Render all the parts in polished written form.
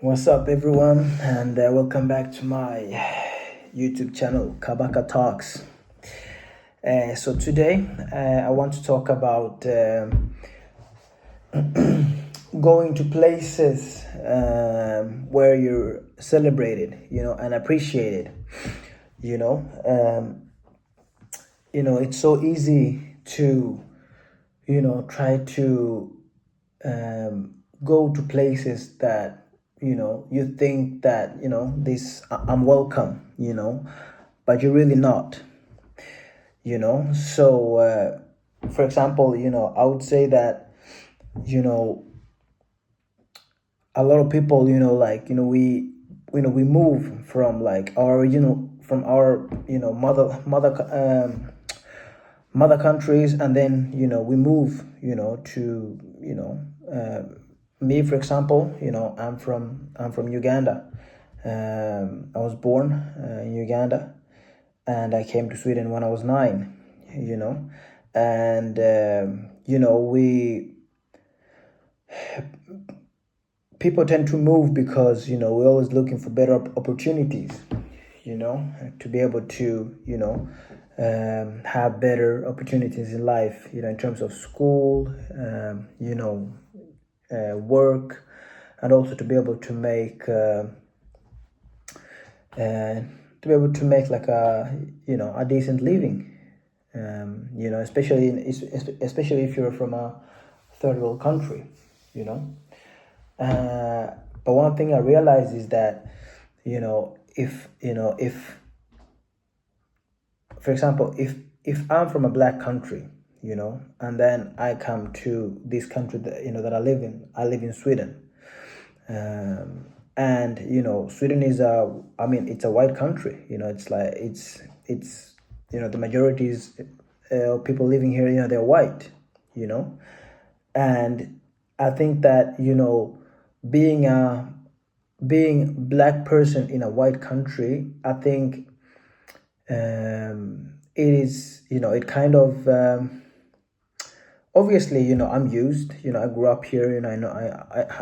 What's up, everyone, and welcome back to my YouTube channel, Kabaka Talks. So today, I want to talk about going to places where you're celebrated, and appreciated. You know, um, it's so easy to, try to go to places that you think that this I'm welcome, but you're really not. So for example, I would say that you know a lot of people, we move from like our from our mother countries, and then we move to me, for example. I'm from Uganda. I was born in Uganda, and I came to Sweden when I was 9. And we people tend to move because we're always looking for better opportunities, to be able to have better opportunities in life, in terms of school, work, and also to be able to make like a decent living. Especially if you're from a third world country. you know but one thing I realized is that if for example, if I'm from a black country, and then I come to this country that I live in Sweden. And Sweden is it's a white country. It's like it's the majority is people living here, they're white. you know and I think that being black person in a white country, I think it is, it kind of obviously, I'm used. I grew up here. I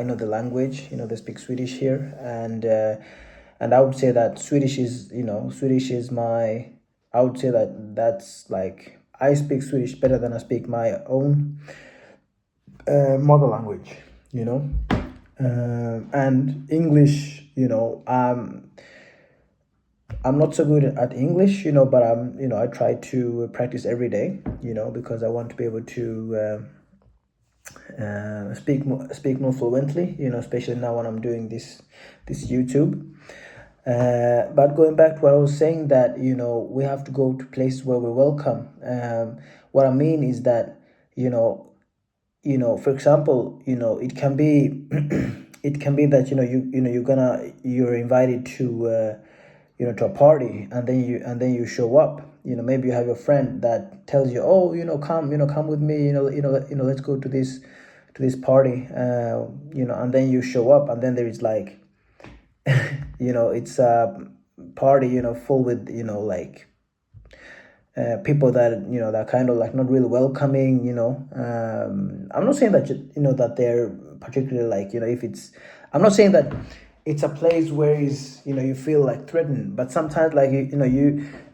know the language. They speak Swedish here. And I would say that Swedish is my. I would say that that's like, I speak Swedish better than I speak my own mother language. And English. I'm not so good at English, but I try to practice every day, because I want to be able to speak more fluently, especially now when I'm doing this YouTube. But going back to what I was saying, that we have to go to places where we're welcome. What I mean is that for example, it can be it can be that you're invited to a party, and then you show up. Maybe you have a friend that tells you, oh, come with me, let's go to this party. And then you show up, and then there is like it's a party full with like people that kind of like not really welcoming. I'm not saying that that they're particularly like, if it's I'm not saying that it's a place where is you feel like threatened, but sometimes like you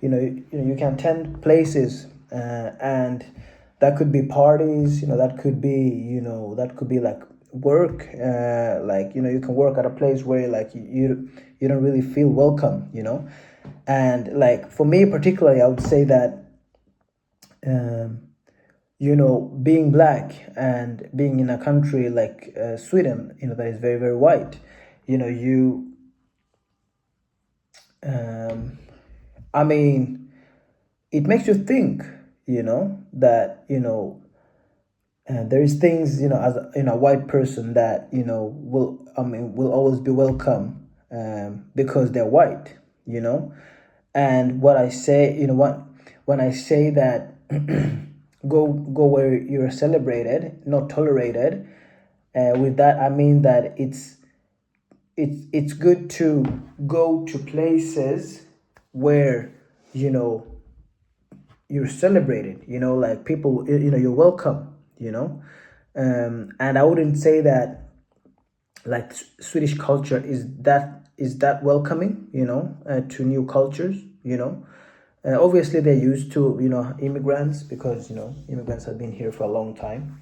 can attend places, and that could be parties, that could be like work, like you can work at a place where like you don't really feel welcome. And like for me particularly, I would say that being black and being in a country like Sweden, that is very, very white. You I mean, it makes you think, that there is things, as a white person, that will always be welcome, because they're white. And what I say, what when I say that go where you're celebrated, not tolerated. With that, I mean that it's good to go to places where you're celebrated. Like people, you're welcome. And I wouldn't say that like Swedish culture is that welcoming, to new cultures, obviously they're used to, immigrants, because immigrants have been here for a long time.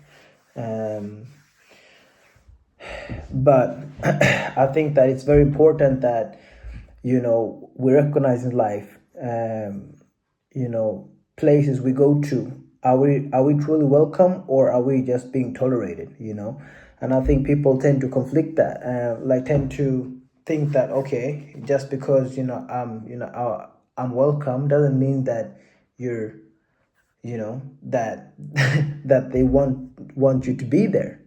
um, but I think that it's very important that we recognize in life, places we go to, are we truly welcome, or are we just being tolerated, and I think people tend to conflict that, like tend to think that, okay, just because I'm welcome doesn't mean that you're that that they want you to be there.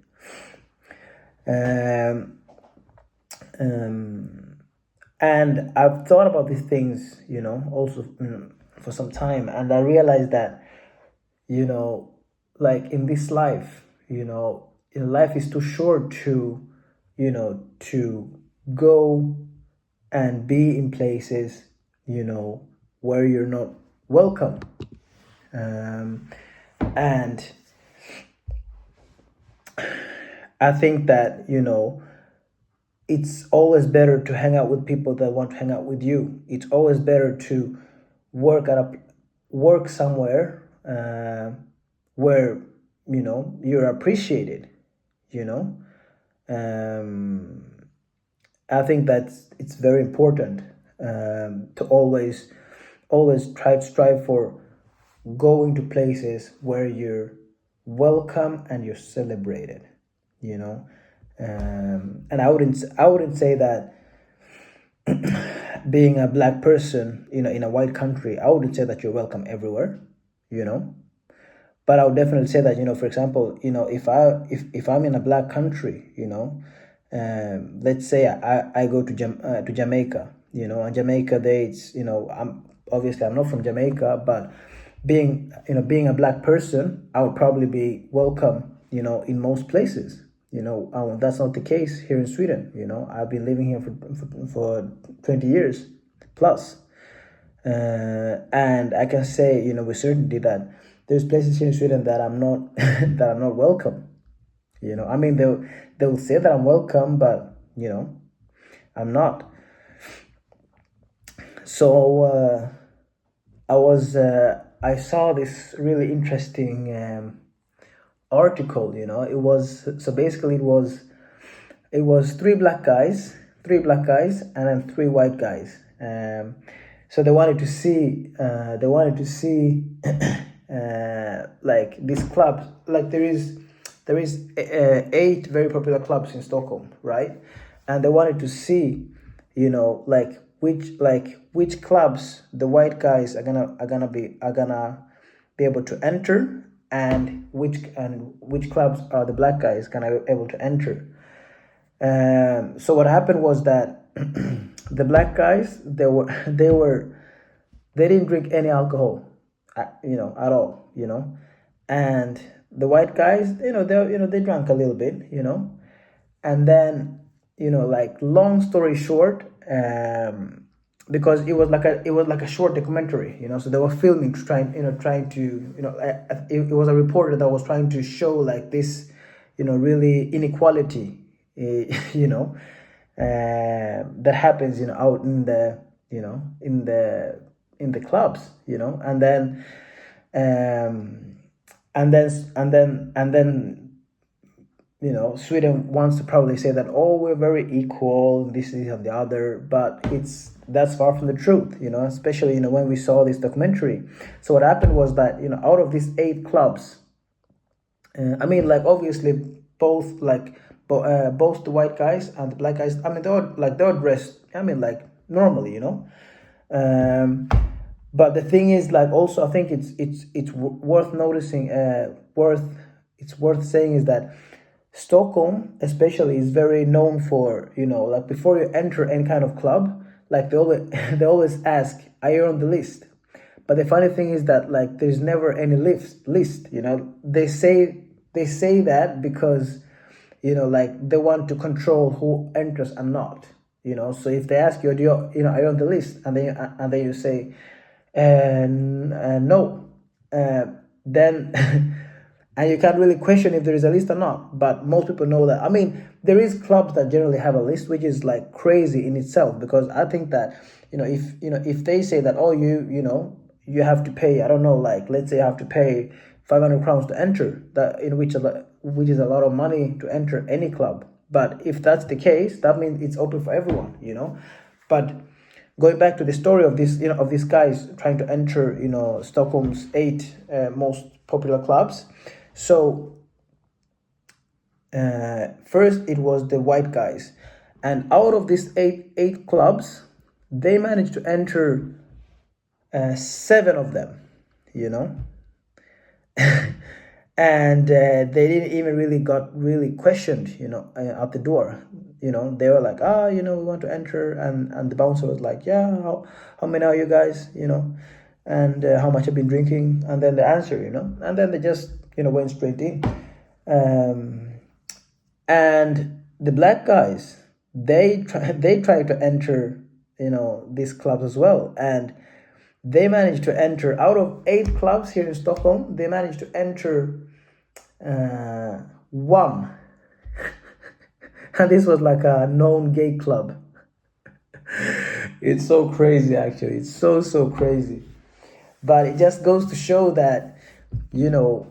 um, um, and I've thought about these things, also, for some time, and I realized that, you know, like in this life, life is too short to go and be in places, where you're not welcome. And I think that, it's always better to hang out with people that want to hang out with you. It's always better to work somewhere, where you're appreciated. You know, um, I think that's it's very important, to always try to strive for going to places where you're welcome and you're celebrated. You know, and I wouldn't say that being a black person, in a white country, I wouldn't say that you're welcome everywhere. You know, but I would definitely say that, for example, if I'm in a black country, let's say I go to Jamaica, and Jamaica, they it's I'm not from Jamaica, but being a black person, I would probably be welcome, in most places. That's not the case here in Sweden. I've been living here for 20 years plus. And I can say, with certainty, that there's places here in Sweden that I'm not that I'm not welcome. I mean, they'll say that I'm welcome, but I'm not. So I saw this really interesting article. It was so basically it was three black guys and then three white guys. So they wanted to see like these clubs. Like there is 8 very popular clubs in Stockholm, right? And they wanted to see, like which clubs the white guys are gonna be able to enter, and which clubs are the black guys gonna be able to enter. So what happened was that the black guys, they didn't drink any alcohol, at all, and the white guys, they drank a little bit, and then, like, long story short, because it was like a short documentary, so they were filming, trying to, it was a reporter that was trying to show, like, this, really inequality, that happens, out in the, in the clubs, um, and then Sweden wants to probably say that, oh, we're very equal, this and the other, but that's far from the truth, especially, when we saw this documentary. So what happened was that, out of these 8 clubs, I mean, like, obviously, both the white guys and the black guys, I mean, they were dressed, I mean, like, normally, but the thing is, like, also, I think it's worth noticing, it's worth saying, is that Stockholm, especially, is very known for, like, before you enter any kind of club, like, they always they always ask, are you on the list? But the funny thing is that, like, there's never any list. They say that because, like, they want to control who enters and not. So if they ask you, are you on the list, and then you say, no, then and you can't really question if there is a list or not. But most people know that. I mean, there is clubs that generally have a list, which is like crazy in itself, because I think that, if they say that, oh, you have to pay, I don't know, like let's say you have to pay 500 crowns to enter, that in which is a lot of money to enter any club. But if that's the case, that means it's open for everyone. But going back to the story of these guys trying to enter, Stockholm's 8 most popular clubs. So first it was the white guys, and out of these eight clubs, they managed to enter 7 of them, you know. And they didn't even really got really questioned, at the door. They were like, we want to enter, and the bouncer was like, yeah, how many are you guys, and how much have been drinking, and then the answer, and then they just went straight in. And the black guys, they try to enter, these clubs as well, and they managed to enter, out of 8 clubs here in Stockholm, they managed to enter 1. And this was like a known gay club. It's so crazy, actually. It's so crazy. But it just goes to show that, being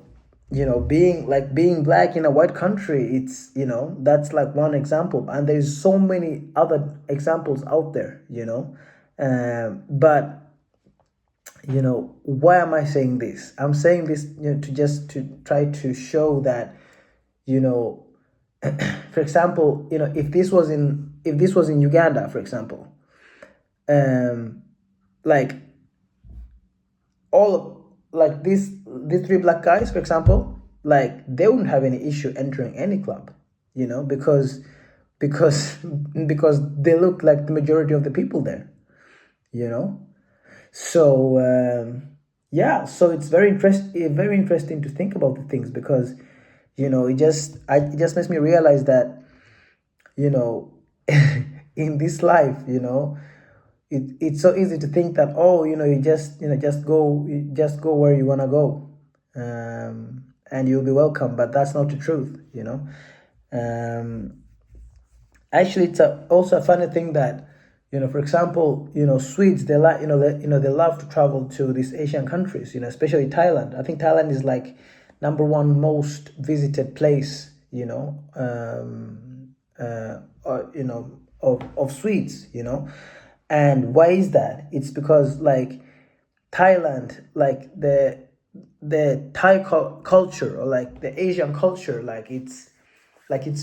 black in a white country, it's, that's like one example, and there's so many other examples out there. But why am I saying this? I'm saying this, to try to show that, for example, if this was in Uganda, for example, like all of, like these 3 black guys, for example, like they wouldn't have any issue entering any club, because because they look like the majority of the people there, so so it's very interesting to think about the things, because it just makes me realize that, in this life, it's so easy to think that, oh, you just go where you want to go, and you'll be welcome, but that's not the truth. Actually, it's also a funny thing that, for example, Swedes, they like, they love to travel to these Asian countries, especially Thailand. I think Thailand is like number 1 most visited place, of Swedes, and why is that? It's because, like, Thailand, like the Thai culture, or like the Asian culture, like it's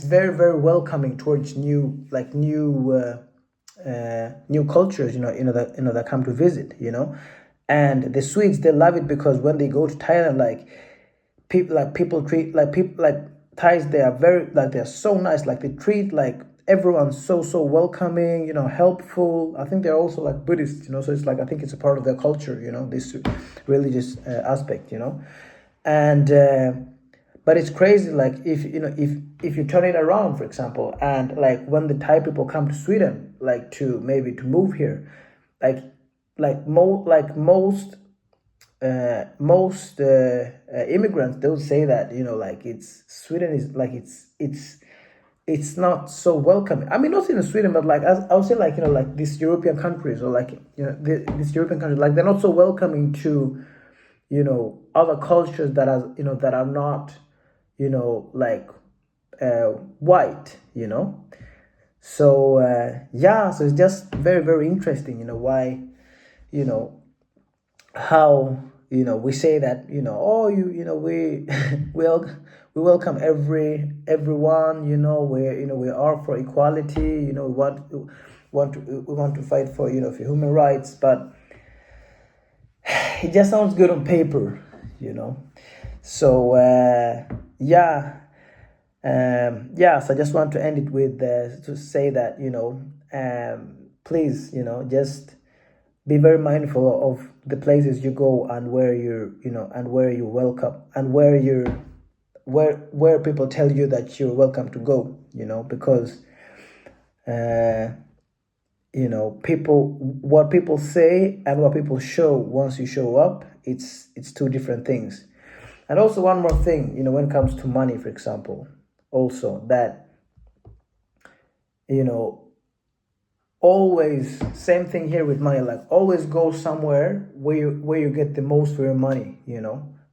very, very welcoming towards new cultures, that come to visit, and the Swedes, they love it, because when they go to Thailand, like people treat, like people, like Thais, they are very, like, they're so nice, like they treat like everyone so welcoming, helpful. I think they're also like Buddhists, so it's like, I think it's a part of their culture, this religious aspect, and but it's crazy, like, if you turn it around, for example, and like when the Thai people come to Sweden, like to move here, most immigrants, they'll say that, like, Sweden is like, it's not so welcoming. I mean, not in Sweden, but like, I would say, like, like these European countries, or like, these European countries, like, they're not so welcoming to, other cultures that are not, like, white, so so it's just very, very interesting, why, how, we say that, oh, we we welcome everyone, we are for equality, we want to fight for, for human rights, but it just sounds good on paper, so so I just want to end it with to say that, please, just be very mindful of the places you go, and where you're welcome, and where people tell you that you're welcome to go, because what people say and what people show once you show up, it's 2 different things. And also one more thing, when it comes to money, for example, also that, you know, always same thing here with money, like always go somewhere where you get the most for your money.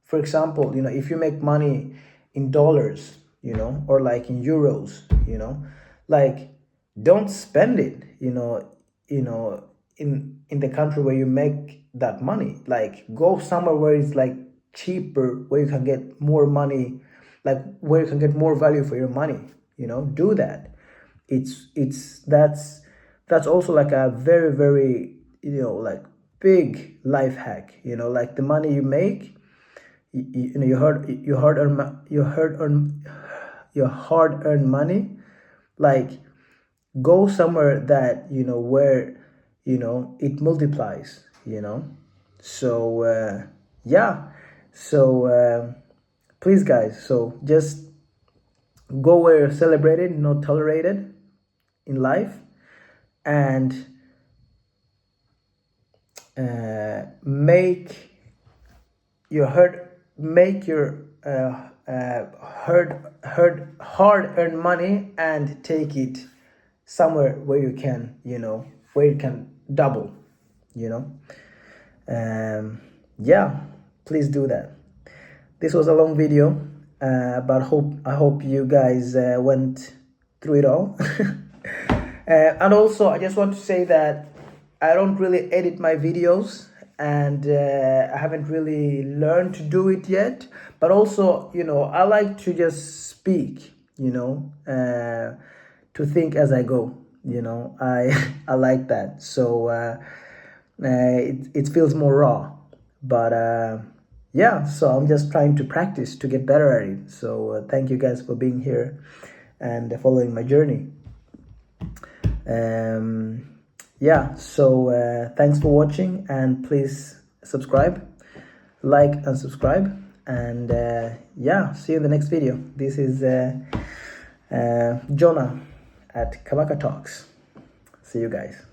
For example, if you make money in dollars, or like in euros, like don't spend it, in the country where you make that money. Like go somewhere where it's like cheaper, where you can get more money, like where you can get more value for your money. Do that. That's also like a very, very, like big life hack. Like the money you make, your hard earned money, like go somewhere that, where, it multiplies. So yeah. So please guys, so just go where you're celebrated, not tolerated in life. And make your hard earned money and take it somewhere where you can, where you can double. Yeah, please do that. This was a long video, but I hope you guys went through it all. And also, I just want to say that I don't really edit my videos, and I haven't really learned to do it yet. But also, I like to just speak, to think as I go. I like that. So it feels more raw. But yeah, so I'm just trying to practice to get better at it. So thank you guys for being here and following my journey. Yeah, so thanks for watching, and please subscribe, like and subscribe, and yeah, see you in the next video. This is Jonah at Kabaka Talks. See you guys.